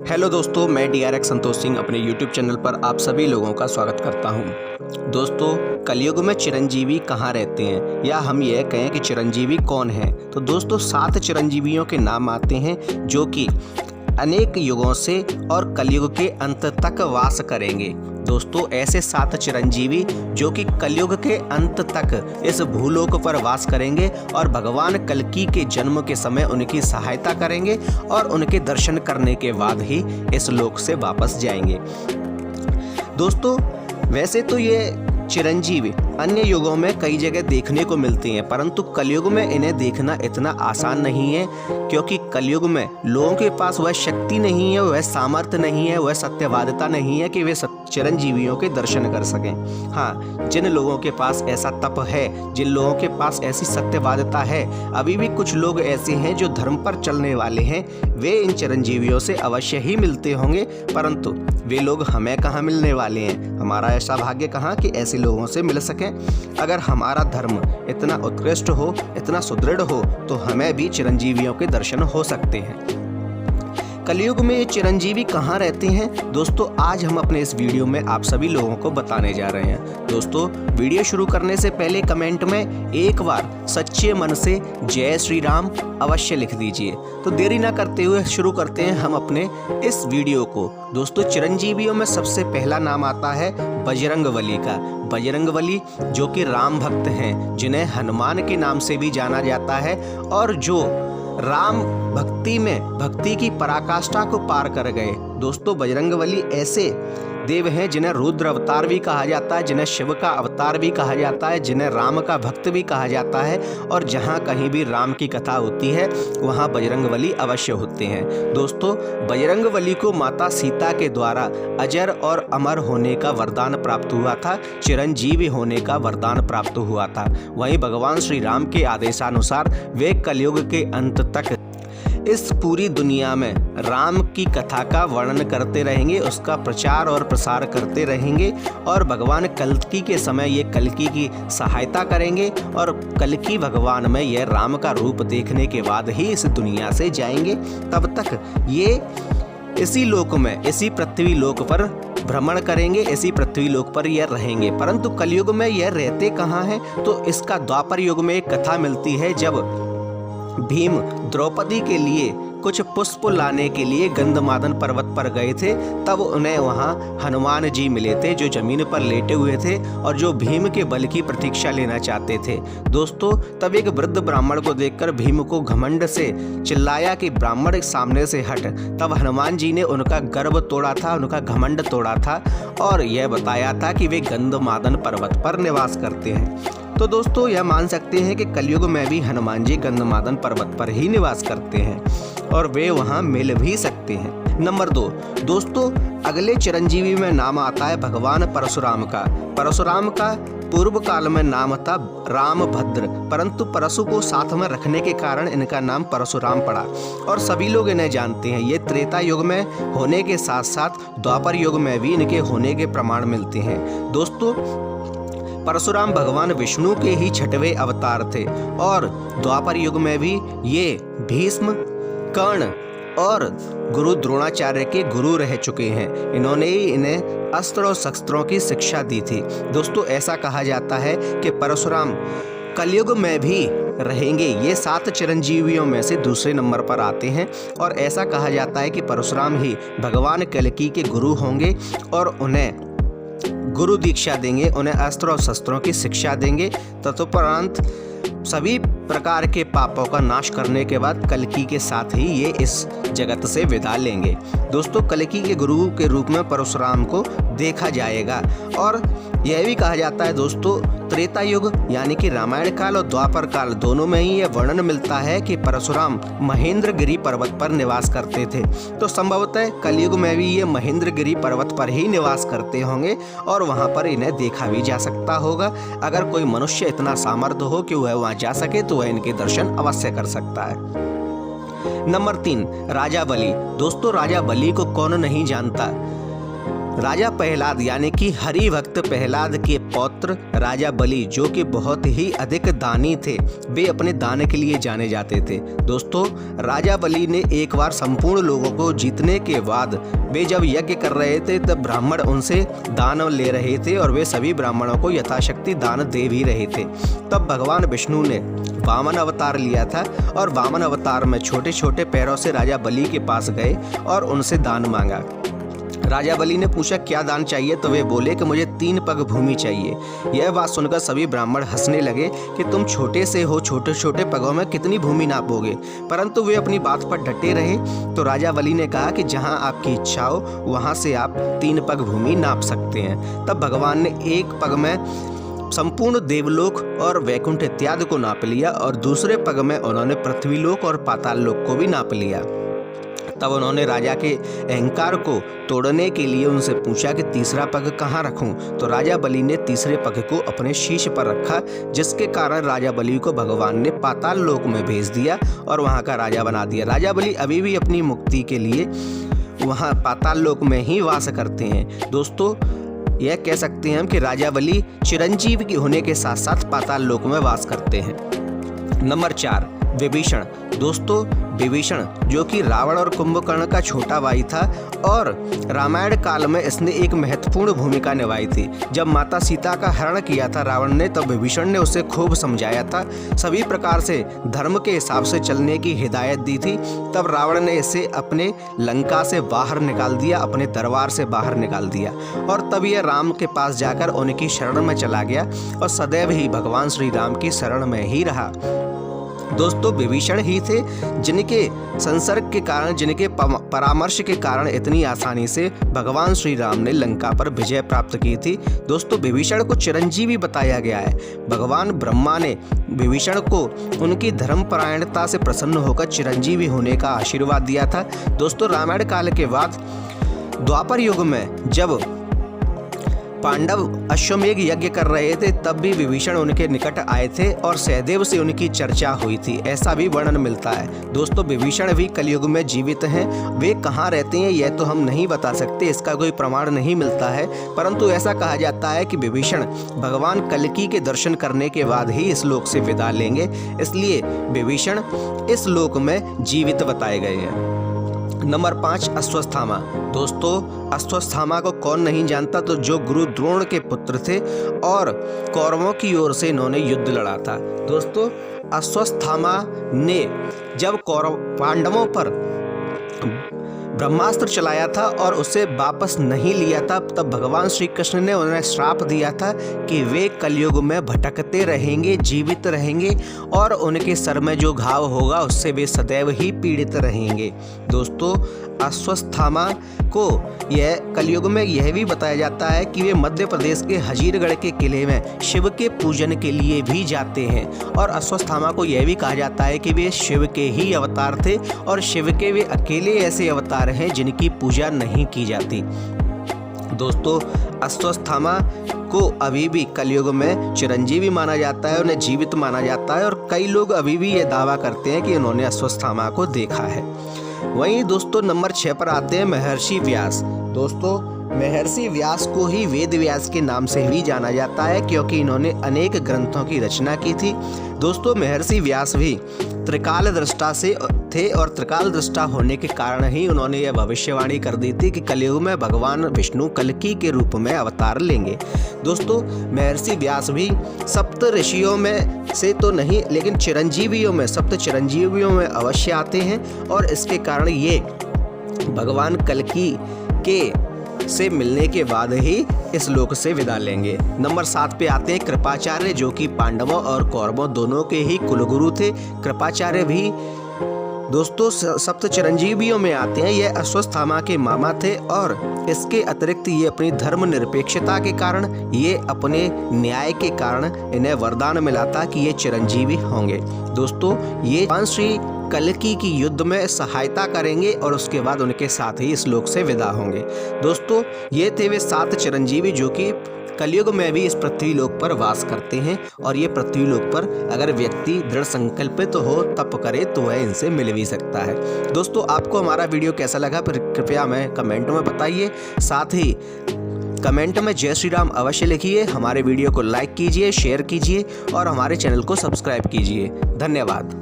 Hello दोस्तों, मैं DRX Santosh Singh अपने YouTube चैनल पर आप सभी लोगों का स्वागत करता हूं। दोस्तों, कलयुग में चिरंजीवी कहाँ रहते हैं, या हम यह कहें कि चिरंजीवी कौन है। तो दोस्तों, 7 चिरंजीवियों के नाम आते हैं जो कि अनेक युगों से और कलयुग के अंत तक वास करेंगे। दोस्तों, ऐसे 7 चिरंजीवी जो कि कलयुग के अंत तक इस भूलोक पर वास करेंगे और भगवान कल्कि के जन्म के समय उनकी सहायता करेंगे और उनके दर्शन करने के बाद ही इस लोक से वापस जाएंगे। दोस्तों, वैसे तो ये चिरंजीवी अन्य युगों में कई जगह देखने को मिलती हैं, परंतु कलयुग में इन्हें देखना इतना आसान नहीं है, क्योंकि कलयुग में लोगों के पास वह शक्ति नहीं है, वह सामर्थ्य नहीं है, वह सत्यवादिता नहीं है कि वे चिरंजीवियों के दर्शन कर सकें। हाँ, जिन लोगों के पास ऐसा तप है, जिन लोगों के पास ऐसी सत्यवादिता है, अभी भी कुछ लोग ऐसे हैं जो धर्म पर चलने वाले हैं, वे इन चिरंजीवियों से अवश्य ही मिलते होंगे, परंतु वे लोग हमें कहाँ मिलने वाले हैं। हमारा ऐसा भाग्य कहाँ कि ऐसे लोगों से मिल सकें। अगर हमारा धर्म इतना उत्कृष्ट हो, इतना सुदृढ़ हो, तो हमें भी चिरंजीवियों के दर्शन हो सकते हैं। कलयुग में ये चिरंजीवी कहाँ रहते हैं दोस्तों, आज हम अपने इस वीडियो में आप सभी लोगों को बताने जा रहे हैं। दोस्तों, वीडियो शुरू करने से पहले कमेंट में एक बार सच्चे मन से जय श्री राम अवश्य लिख दीजिए। तो देरी ना करते हुए शुरू करते हैं हम अपने इस वीडियो को। दोस्तों, चिरंजीवियों में सबसे पहला नाम आता है बजरंगबली का। बजरंगबली जो कि राम भक्त हैं, जिन्हें हनुमान के नाम से भी जाना जाता है और जो राम भक्ति में भक्ति की पराकाष्ठा को पार कर गए। दोस्तों, बजरंगबली ऐसे देव हैं जिन्हें रुद्र अवतार भी कहा जाता है, जिन्हें शिव का अवतार भी कहा जाता है, जिन्हें राम का भक्त भी कहा जाता है, और जहाँ कहीं भी राम की कथा होती है वहाँ बजरंगबली अवश्य होते हैं। दोस्तों, बजरंगबली को माता सीता के द्वारा अजर और अमर होने का वरदान प्राप्त हुआ था, चिरंजीवी होने का वरदान प्राप्त हुआ था। वहीं भगवान श्री राम के आदेशानुसार वे कलयुग के अंत तक इस पूरी दुनिया में राम की कथा का वर्णन करते रहेंगे, उसका प्रचार और प्रसार करते रहेंगे, और भगवान कल्कि के समय ये कल्कि की सहायता करेंगे, और कल्कि भगवान में यह राम का रूप देखने के बाद ही इस दुनिया से जाएंगे। तब तक ये इसी लोक में, इसी पृथ्वी लोक पर भ्रमण करेंगे, इसी पृथ्वी लोक पर यह रहेंगे। परंतु कलयुग में यह रहते कहाँ हैं, तो इसका द्वापर युग में एक कथा मिलती है, जब भीम द्रौपदी के लिए कुछ पुष्प लाने के लिए गंधमादन पर्वत पर गए थे, तब उन्हें वहां हनुमान जी मिले थे, जो जमीन पर लेटे हुए थे और जो भीम के बल की प्रतीक्षा लेना चाहते थे। दोस्तों, तब एक वृद्ध ब्राह्मण को देखकर भीम को घमंड से चिल्लाया कि ब्राह्मण सामने से हट। तब हनुमान जी ने उनका गर्व तोड़ा था, उनका घमंड तोड़ा था, और यह बताया था कि वे गंधमादन पर्वत पर निवास करते हैं। तो दोस्तों, यह मान सकते हैं कि कलयुग में भी हनुमान जी गंधमादन पर्वत पर ही निवास करते हैं और वे वहां मिल भी सकते हैं। नंबर 2, दोस्तों, अगले चिरंजीवी में नाम आता है भगवान परशुराम का। परशुराम का पूर्व काल में नाम था रामभद्र, परंतु परशु को साथ में रखने के कारण इनका नाम परशुराम पड़ा और सभी लोग इन्हें जानते हैं। ये त्रेता युग में होने के साथ साथ द्वापर युग में भी इनके होने के प्रमाण मिलते हैं। दोस्तों, परशुराम भगवान विष्णु के ही 6वें अवतार थे और द्वापर युग में भी ये भीष्म, कर्ण और गुरु द्रोणाचार्य के गुरु रह चुके हैं। इन्होंने ही इन्हें अस्त्र और शस्त्रों की शिक्षा दी थी। दोस्तों, ऐसा कहा जाता है कि परशुराम कलयुग में भी रहेंगे। ये 7 चिरंजीवियों में से दूसरे नंबर पर आते हैं और ऐसा कहा जाता है कि परशुराम ही भगवान कल्कि के गुरु होंगे और उन्हें गुरु दीक्षा देंगे, उन्हें अस्त्र और शस्त्रों की शिक्षा देंगे। तदुपरांत सभी प्रकार के पापों का नाश करने के बाद कल्कि के साथ ही ये इस जगत से विदा लेंगे। दोस्तों, कल्कि के गुरु के रूप में परशुराम को देखा जाएगा और यह भी कहा जाता है दोस्तों, त्रेता युग यानी कि रामायण काल और द्वापर काल दोनों में ही यह वर्णन मिलता है कि परशुराम महेंद्रगिरी पर्वत पर निवास करते थे। तो संभवतः कलयुग में भी ये महेंद्रगिरी पर्वत पर ही निवास करते होंगे और वहां पर इन्हें देखा भी जा सकता होगा। अगर कोई मनुष्य इतना सामर्थ्य हो कि वह वहां जा सके तो वह इनके दर्शन अवश्य कर सकता है। नंबर 3, राजा बलि। दोस्तों, राजा बलि को कौन नहीं जानता। राजा प्रहलाद यानी कि हरि भक्त प्रहलाद के पौत्र राजा बलि, जो कि बहुत ही अधिक दानी थे, वे अपने दान के लिए जाने जाते थे। दोस्तों, राजा बलि ने एक बार संपूर्ण लोगों को जीतने के बाद वे जब यज्ञ कर रहे थे तब ब्राह्मण उनसे दान ले रहे थे और वे सभी ब्राह्मणों को यथाशक्ति दान दे भी रहे थे। तब भगवान विष्णु ने वामन अवतार लिया था और वामन अवतार में छोटे छोटे पैरों से राजा बलि के पास गए और उनसे दान मांगा। राजा बलि ने पूछा क्या दान चाहिए, तो वे बोले कि मुझे 3 पग भूमि चाहिए। यह बात सुनकर सभी ब्राह्मण हंसने लगे कि तुम छोटे से हो, छोटे छोटे पगों में कितनी भूमि नापोगे, परंतु वे अपनी बात पर डटे रहे। तो राजा बलि ने कहा कि जहां आपकी इच्छा हो वहां से आप 3 पग भूमि नाप सकते हैं। तब भगवान ने 1 पग में संपूर्ण देवलोक और वैकुंठ इत्यादि को नाप लिया और दूसरे पग में उन्होंने पृथ्वीलोक और पाताल लोक को भी नाप लिया। तब उन्होंने राजा के अहंकार को तोड़ने के लिए उनसे पूछा कि तीसरा पग कहाँ रखूं। तो राजा बलि ने तीसरे पग को अपने शीश पर रखा, जिसके कारण राजा बलि को भगवान ने पाताल लोक में भेज दिया और वहां का राजा बना दिया। राजा बलि अभी भी अपनी मुक्ति के लिए वहां पाताल लोक में ही वास करते हैं। दोस्तों, यह कह सकते हैं हम कि राजा बलि चिरंजीव की होने के साथ साथ पाताल लोक में वास करते हैं। नंबर 4, विभीषण। दोस्तों, विभीषण जो कि रावण और कुंभकर्ण का छोटा भाई था और रामायण काल में इसने एक महत्वपूर्ण भूमिका निभाई थी। जब माता सीता का हरण किया था रावण ने, तब विभीषण ने उसे खूब समझाया था, सभी प्रकार से धर्म के हिसाब से चलने की हिदायत दी थी। तब रावण ने इसे अपने लंका से बाहर निकाल दिया, अपने दरबार से बाहर निकाल दिया और तब यह राम के पास जाकर उनकी शरण में चला गया और सदैव ही भगवान श्री राम की शरण में ही रहा। दोस्तों, विभीषण ही थे जिनके संसर्ग के कारण, जिनके परामर्श के कारण इतनी आसानी से भगवान श्री राम ने लंका पर विजय प्राप्त की थी। दोस्तों, विभीषण को चिरंजीवी बताया गया है। भगवान ब्रह्मा ने विभीषण को उनकी धर्मपरायणता से प्रसन्न होकर चिरंजीवी होने का आशीर्वाद दिया था। दोस्तों, रामायण काल के बाद द्वापर युग में जब पांडव अश्वमेघ यज्ञ कर रहे थे, तब भी विभीषण उनके निकट आए थे और सहदेव से उनकी चर्चा हुई थी, ऐसा भी वर्णन मिलता है। दोस्तों, विभीषण भी कलयुग में जीवित हैं। वे कहाँ रहते हैं यह तो हम नहीं बता सकते, इसका कोई प्रमाण नहीं मिलता है, परंतु ऐसा कहा जाता है कि विभीषण भगवान कल्कि के दर्शन करने के बाद ही इस लोक से विदा लेंगे, इसलिए विभीषण इस लोक में जीवित बताए गए हैं। नंबर 5, अश्वत्थामा। दोस्तों, अश्वत्थामा को कौन नहीं जानता, तो जो गुरु द्रोण के पुत्र थे और कौरवों की ओर से इन्होंने युद्ध लड़ा था। दोस्तों, अश्वत्थामा ने जब कौरव पांडवों पर ब्रह्मास्त्र चलाया था और उसे वापस नहीं लिया था, तब भगवान श्री कृष्ण ने उन्हें श्राप दिया था कि वे कलयुग में भटकते रहेंगे, जीवित रहेंगे और उनके सर में जो घाव होगा उससे वे सदैव ही पीड़ित रहेंगे। दोस्तों, अश्वत्थामा को यह कलयुग में यह भी बताया जाता है कि वे मध्य प्रदेश के हजीरगढ़ के किले में शिव के पूजन के लिए भी जाते हैं और अश्वत्थामा को यह भी कहा जाता है कि वे शिव के ही अवतार थे और शिव के वे अकेले ऐसे अवतार हैं जिनकी पूजा नहीं की जाती। दोस्तों, अश्वत्थामा को अभी भी कलयुग में चिरंजीवी माना जाता है, उन्हें जीवित माना जाता है और कई लोग अभी भी ये दावा करते हैं कि उन्होंने अश्वत्थामा को देखा है। वहीं दोस्तों, नंबर 6 पर आते हैं महर्षि व्यास। दोस्तों, महर्षि व्यास को ही वेद व्यास के नाम से भी जाना जाता है क्योंकि इन्होंने अनेक ग्रंथों की रचना की थी। दोस्तों, महर्षि व्यास भी त्रिकाल दृष्टा से थे और त्रिकाल दृष्टा होने के कारण ही उन्होंने यह भविष्यवाणी कर दी थी कि कलयुग में भगवान विष्णु कल्कि के रूप में अवतार लेंगे। दोस्तों, महर्षि व्यास भी सप्त ऋषियों में से तो नहीं, लेकिन चिरंजीवियों में, सप्त चिरंजीवियों में अवश्य आते हैं और इसके कारण ये भगवान कल्कि के से मिलने के बाद ही इस लोक से विदा लेंगे। नंबर 7 पे आते हैं कृपाचार्य, जो कि पांडवों और कौरवों दोनों के ही कुलगुरु थे। कृपाचार्य भी दोस्तों सप्त चिरंजीवियों में आते हैं। यह अश्वत्थामा के मामा थे और इसके अतिरिक्त ये अपनी धर्मनिरपेक्षता के कारण, ये अपने न्याय के कारण इन्हें वरदान मिला था कि ये चिरंजीवी होंगे। दोस्तों, ये भगवान श्री कल्कि की युद्ध में सहायता करेंगे और उसके बाद उनके साथ ही इस लोक से विदा होंगे। दोस्तों, ये थे वे 7 चिरंजीवी जो कि कलयुग में भी इस पृथ्वी लोक पर वास करते हैं और ये पृथ्वी लोक पर अगर व्यक्ति दृढ़ संकल्पित हो, तप करे तो वह इनसे मिल भी सकता है। दोस्तों, आपको हमारा वीडियो कैसा लगा फिर कृपया हमें कमेंट में बताइए। साथ ही कमेंट में जय श्री राम अवश्य लिखिए। हमारे वीडियो को लाइक कीजिए, शेयर कीजिए और हमारे चैनल को सब्सक्राइब कीजिए। धन्यवाद।